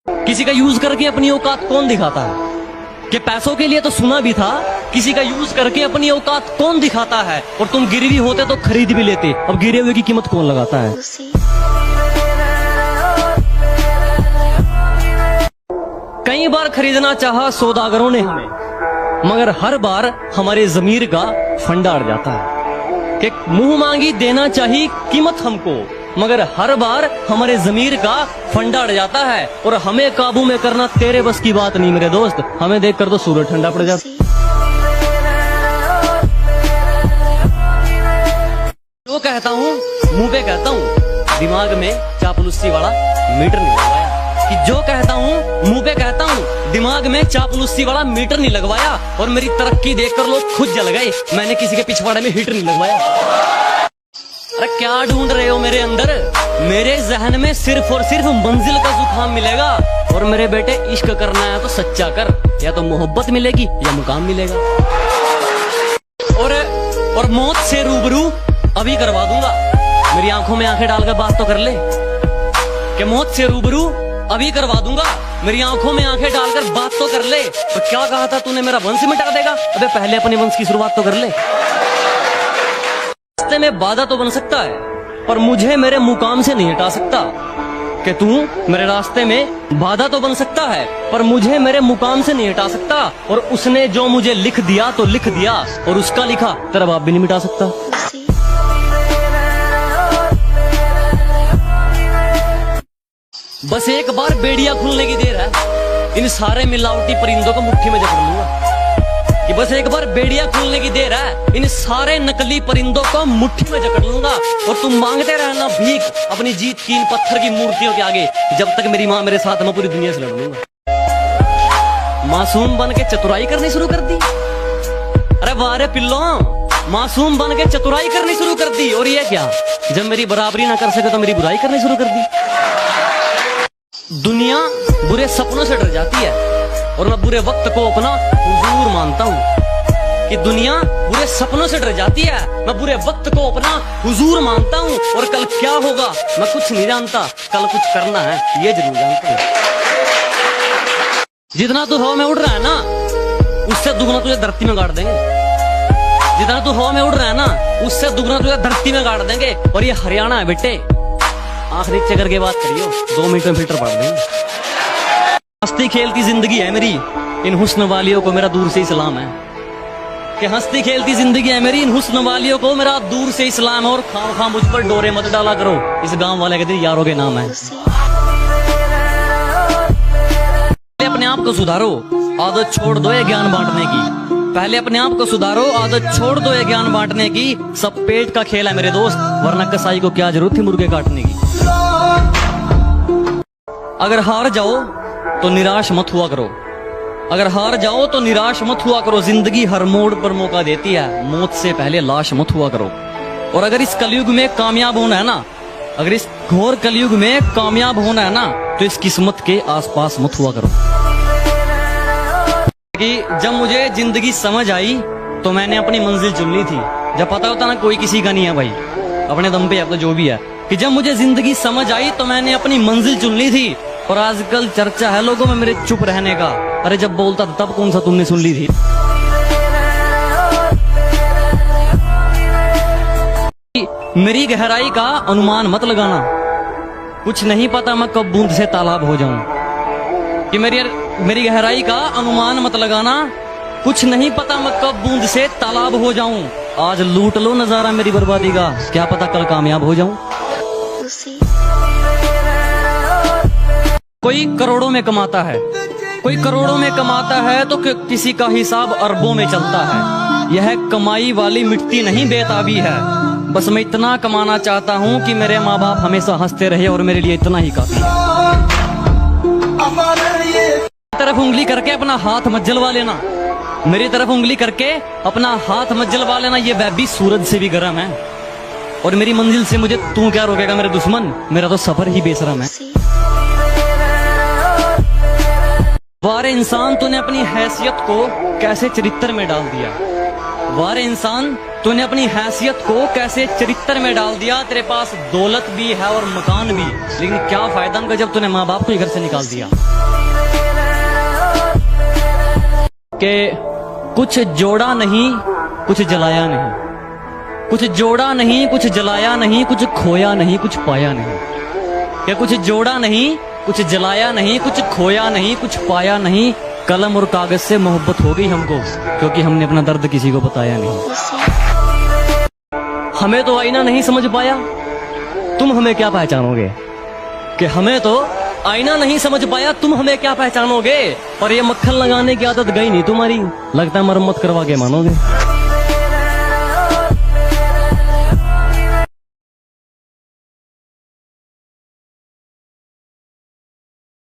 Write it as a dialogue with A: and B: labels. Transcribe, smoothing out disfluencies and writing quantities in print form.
A: किसी का यूज करके अपनी औकात कौन दिखाता है? कि पैसों के लिए तो सुना भी था, किसी का यूज करके अपनी औकात कौन दिखाता है? और तुम गिरवी होते तो खरीद भी लेते, अब गिरे हुए की कीमत कौन लगाता है? कई बार खरीदना चाहा सौदागरों ने हमें, मगर हर बार हमारे जमीर का फंडा अड़ जाता है। कि मुंह मांगी देना चाहिए कीमत हमको, मगर हर बार हमारे जमीर का फंडा अड़ जाता है। और हमें काबू में करना तेरे बस की बात नहीं मेरे दोस्त, हमें देखकर तो सूरज ठंडा पड़ जाता। जो कहता हूँ मुंह पे कहता हूँ, दिमाग में चापलूसी वाला मीटर नहीं लगवाया। कि जो कहता हूँ मुंह पे कहता हूँ, दिमाग में चापलूसी वाला मीटर नहीं लगवाया। और मेरी तरक्की देखकर लोग खुद जल गए, मैंने किसी के पिछवाड़े में हीटर नहीं लगवाया। अरे क्या ढूंढ रहे हो मेरे अंदर? मेरे जहन में सिर्फ और सिर्फ मंजिल का जुकाम मिलेगा। और मेरे बेटे इश्क करना है तो सच्चा कर, या तो मोहब्बत मिलेगी या मुकाम मिलेगा। और मौत से रूबरू अभी करवा दूंगा, मेरी आंखों में आंखें डालकर बात तो कर ले। कि मौत से रूबरू अभी करवा दूंगा, मेरी आंखों में आंखें डालकर बात तो कर ले। तो क्या कहा था तूने, मेरा वंश मिटा देगा? अबे पहले अपने वंश की शुरुआत तो कर ले। रास्ते में बाधा तो बन सकता है, पर मुझे मेरे मुकाम से नहीं हटा सकता। कि तू मेरे रास्ते में बाधा तो बन सकता है, पर मुझे मेरे मुकाम से नहीं हटा सकता। और उसने जो मुझे लिख दिया तो लिख दिया, और उसका लिखा तेरा बाप भी नहीं मिटा सकता। बस एक बार बेड़िया खुलने की देर है, इन सारे मिलावटी परिंदों को मुट्ठी में जकड़ लूंगा। कि बस एक बार बेड़िया खुलने की देर है, इन सारे नकली परिंदों को मुट्ठी में जकड़ लूंगा। और तुम मांगते रहना भीख अपनी जीत की इन पत्थर की मूर्तियों के आगे, जब तक मेरी माँ मेरे साथ, मैं पूरी दुनिया से लड़ लूंगा। मासूम बन के चतुराई करनी शुरू कर दी। अरे वारे पिल्लो, मासूम बन के चतुराई करनी शुरू कर दी। और ये क्या, जब मेरी बराबरी ना कर सके तो मेरी बुराई करनी शुरू कर दी। दुनिया बुरे सपनों से डर जाती है, और मैं बुरे वक्त को अपना हुजूर मानता हूँ। कि दुनिया बुरे सपनों से डर जाती है, मैं बुरे वक्त को अपना हुजूर मानता हूँ। और कल क्या होगा मैं कुछ नहीं जानता, कल कुछ करना है ये जरूर जानता हूँ। जितना तू हवा में उड़ रहा है ना, उससे दुगना तुझे धरती में गाड़ देंगे। जितना तू हवा में उड़ रहा है ना, उससे दुगना तुझे धरती में गाड़ देंगे। और ये हरियाणा है बेटे, आंख नीचे करके बात करियो, 2 मिनट में फिल्टर पड़ देंगे। हंसती खेलती जिंदगी है मेरी, इन हुस्न वालियों को मेरा दूर से ही सलाम है। कि हंसती खेलती जिंदगी है मेरी, इन हुस्न वालियों को मेरा दूर से ही सलाम है। और खाम मुझ पर डोरे मत डाला करो, इस गांव वाले के दिन यारों के नाम है। अपने आप को सुधारो, आदत छोड़ दो ये ज्ञान बांटने की। पहले अपने आप को सुधारो, आदत छोड़ दो ये ज्ञान बांटने की। सब पेट का खेल है मेरे दोस्त, वरना कसाई को क्या जरूरत थी मुर्गे काटने की। अगर हार जाओ तो निराश मत हुआ करो, अगर हार जाओ तो निराश मत हुआ करो। जिंदगी हर मोड़ पर मौका देती है, मौत से पहले लाश मत हुआ करो। और अगर इस कलयुग में कामयाब होना है ना, अगर इस घोर कलयुग में कामयाब होना है ना, तो इस किस्मत के आसपास मत हुआ करो। कि जब मुझे जिंदगी समझ आई तो मैंने अपनी मंजिल चुन ली थी। जब पता होता ना कोई किसी का नहीं है भाई, अपने दम पे अब तो जो भी है। कि जब मुझे जिंदगी समझ आई तो मैंने अपनी मंजिल चुन ली थी। और आजकल चर्चा है लोगों में मेरे चुप रहने का। अरे जब बोलता था तब कौन सा तुमने सुन ली थी? मेरी गहराई का अनुमान मत लगाना, कुछ नहीं पता मैं कब बूंद से तालाब हो जाऊं। कि मेरी गहराई का अनुमान मत लगाना, कुछ नहीं पता मैं कब बूंद से तालाब हो जाऊं। आज लूट लो नजारा मेरी बर्बादी का, क्या पता कल कामयाब हो जाऊं। कोई करोड़ों में कमाता है, कोई करोड़ों में कमाता है तो किसी का हिसाब अरबों में चलता है। यह कमाई वाली मिट्टी नहीं बेताबी है। बस मैं इतना कमाना चाहता हूँ कि मेरे माँ बाप हमेशा हंसते रहे, और मेरे लिए इतना ही काफी है। तरफ उंगली करके अपना हाथ मत जलवा लेना, मेरी तरफ उंगली करके अपना हाथ मत जलवा लेना। ये वह भी सूरज से भी गर्म है, और मेरी मंजिल से मुझे तू क्या रोकेगा मेरे दुश्मन, मेरा तो सफर ही बेशरम है। वारे इंसान, तूने अपनी हैसियत को कैसे चरित्र में डाल दिया। वारे इंसान, तूने अपनी हैसियत को कैसे चरित्र में डाल दिया। तेरे पास दौलत भी है और मकान भी, लेकिन क्या फायदा उनका जब तूने माँ बाप को ही घर से निकाल दिया। कि कुछ जोड़ा नहीं, कुछ जलाया नहीं, कुछ जोड़ा नहीं, कुछ जलाया नहीं, कुछ खोया नहीं, कुछ पाया नहीं। कि कुछ जोड़ा नहीं, कुछ जलाया नहीं, कुछ खोया नहीं, कुछ पाया नहीं। कलम और कागज से मोहब्बत हो गई हमको, क्योंकि हमने अपना दर्द किसी को बताया नहीं। हमें तो आईना नहीं समझ पाया, तुम हमें क्या पहचानोगे। कि हमें तो आईना नहीं समझ पाया, तुम हमें क्या पहचानोगे। और ये मक्खन लगाने की आदत गई नहीं तुम्हारी, लगता है मरम्मत करवा के मानोगे।